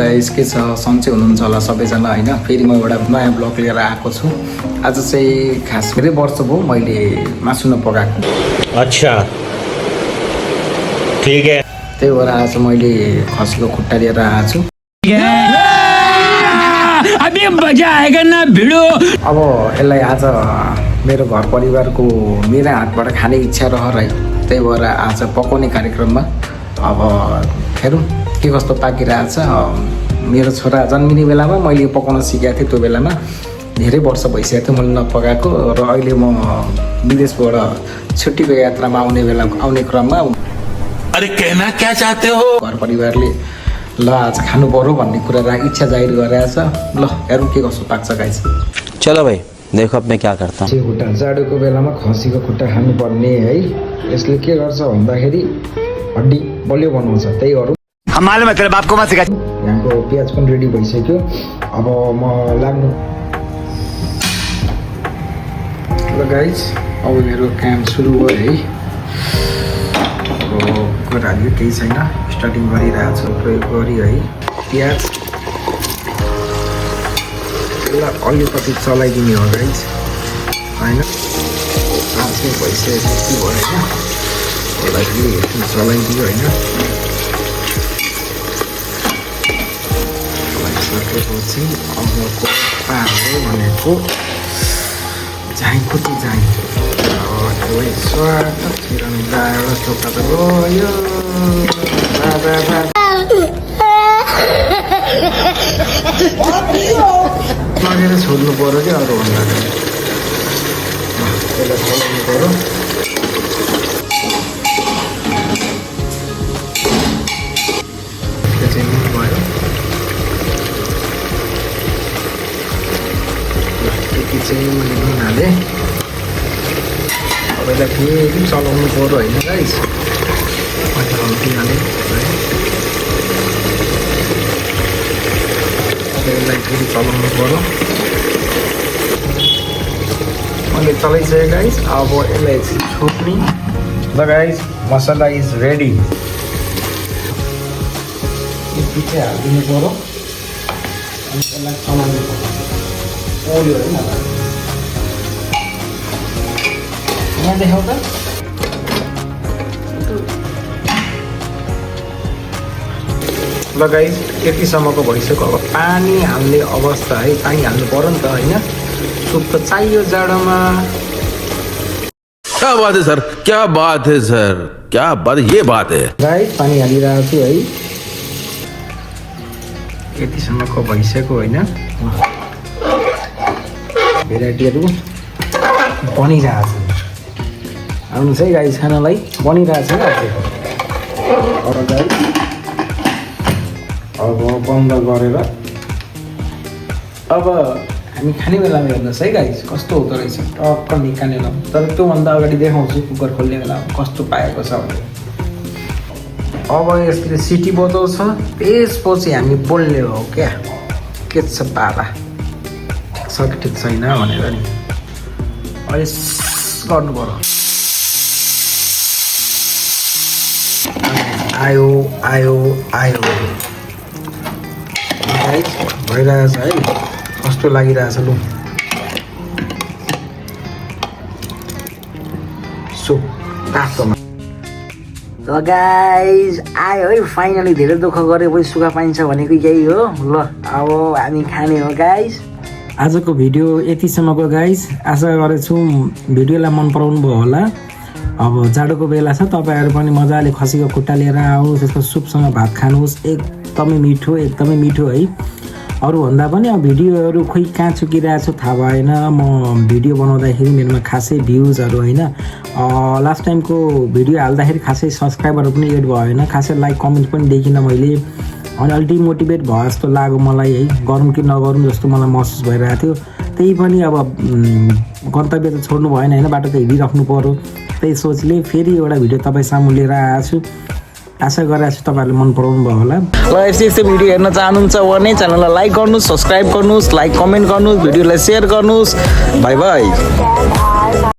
Guys के छ सन्चै हुनुहुन्छ होला सबैजना हैन। फेरि म एउटा नयाँ ब्लग लिएर आएको छु। आज चाहिँ खास धेरै वर्ष भयो मैले मासु नपकाएको। अच्छा ठीक है। त्यही भएर आज मैले खसीको खुट्टा लिएर आएको छु। अभी मजा आएगा ना भिडो। अब यसलाई आज मेरो घर परिवारको मेरो हातबाट खाने इच्छा रहर है। त्यही भएर आज पकाउने कार्यक्रममा अब हेरौँ के कस्तो पाकिरहेछ। मेरो छोरा जन्मिने बेलामा मैले पकाउन सिकेको थिएँ। त्यो बेलामा धेरै वर्ष भइसकेको थियो मैले नपकाएको र अहिले म विदेशबाट छुट्टीको यात्रामा आउने क्रममा अरे कहना क्या चाहते हो घर परिवारले ल आज खानु पर्यो भन्ने कुरा इच्छा जाहिर गरिरहेछ। ल हेरौँ के कस्तो पाक्छ गाइस। चलो भाई देखो अब मैं क्या करता हूँ। खुट्टा जाडोको बेलामा खसीको खुट्टा खानुपर्ने है। यसले के गर्छ भन्दाखेरि हड्डी बलियो बनाउँछ। त्यही गरौँ। हमारे मतलब आपको मत सिखा। यहाँको प्याज पनि रेडी भइसक्यो। अब म लाग्नु ल गाइस। अब मेरो काम सुरु भयो है। अब कुकर हाल्यो केही छैन स्टार्टिङ गरिरहेको छु प्रयोग गरी है। प्याज यसलाई अलिकति चलाइदिने हो गाइस होइन। आँचै भइसकेपछि भयो होइन। यसलाई फेरि चलाइदियो होइन। चलाइसकेपछि अबको पारो भनेको झाइँकुटी झाइँ स्वाद एउटा चोका त गयो। लगेर छोड्नु पऱ्यो कि अरू भन्दा त्यसलाई चलाउनु पऱ्यो। त्यो चाहिँ मिट भयो। त्यति चाहिँ मैले नुन हालेँ। अब यसलाई फेरि चलाउनु पऱ्यो होइन गाइस। मैले हल्दी हालेँ है। यसलाई फेरि चलाउनु पऱ्यो। मैले चलाइसकेँ गाइस। अब यसलाई छोप्ने ल गाइस। Masala is ready. यति चाहिँ हालिदिनु पऱ्यो। अनि यसलाई चलाउनु पऱ्यो। ओल्यो होइन यहाँ देखाउ त। ल गाइस यतिसम्मको भइसक्यो। अब पानी हाल्ने अवस्था है। पानी हाल्नु पर्यो नि त होइन। सुप त चाहियो जाडोमा। क्या बात है सर, क्या बात है सर, क्या बात, ये बात है। गाइस पानी हालिरहेको छु है। यतिसम्मको भइसक्यो होइन। भेराइटीहरू बनिरहेको छ। आउनुहोस् है गाइस खानालाई बनिरहेको छ क्या। अब गाइस अब बन्द गरेर अब हामी खाने बेलामा हेर्नुहोस् है गाइस कस्तो हुँदो रहेछ। टक्क निकालेर तर त्योभन्दा अगाडि देखाउँछु कुकर खोल्ने बेलामा कस्तो पाएको छ भने। अब यसले सिटी बजाउँछ त्यसपछि हामी बोल्ने हो क्या के छ बाबा सकिट छैन भनेर नि। अहिले गर्नु पर्यो। आयो आयो आयो भइरहेछ है। कस्तो लागिरहेछ लु सुप तातोमा। ल गाइस आयो है फाइनली। धेरै दुःख गरेपछि सुखा पाइन्छ भनेको यही हो। ल अब हामी खाने हो गाइस। आजको भिडियो यतिसम्मको गाइस। आशा गरेछु भिडियोलाई मन पराउनु भयो होला। अब जाडोको बेला छ तपाईँहरू पनि मजाले खसीको खुट्टा लिएर आउनुहोस्। त्यसको सुपसँग भात खानुहोस्। एकदमै मिठो है। अरूभन्दा पनि अब भिडियोहरू खोइ कहाँ चुकिरहेको छु थाहा भएन। म भिडियो बनाउँदाखेरि मेरोमा खासै भ्युजहरू होइन। लास्ट टाइमको भिडियो हाल्दाखेरि खासै सब्सक्राइबरहरू पनि एड भएन। खासै लाइक कमेन्ट पनि देखिनँ मैले। अनि अलि डिमोटिभेट भयो जस्तो लाग्यो मलाई है। गरौँ कि नगरौँ जस्तो मलाई महसुस भइरहेको थियो। त्यही पनि अब गन्तव्य त छोड्नु भएन होइन। बाटो त हिँडिराख्नु पऱ्यो। त्यही सोचले फेरि एउटा भिडियो तपाईँ सामु लिएर आएको छु। आशा गरेको छु तपाईँहरूले मन पराउनु भयो होला। ल यस्तै भिडियो हेर्न चाहनुहुन्छ भने च्यानललाई लाइक गर्नुहोस्, सब्सक्राइब गर्नुहोस्, लाइक कमेन्ट गर्नुहोस्, भिडियोलाई सेयर गर्नुहोस्। By by.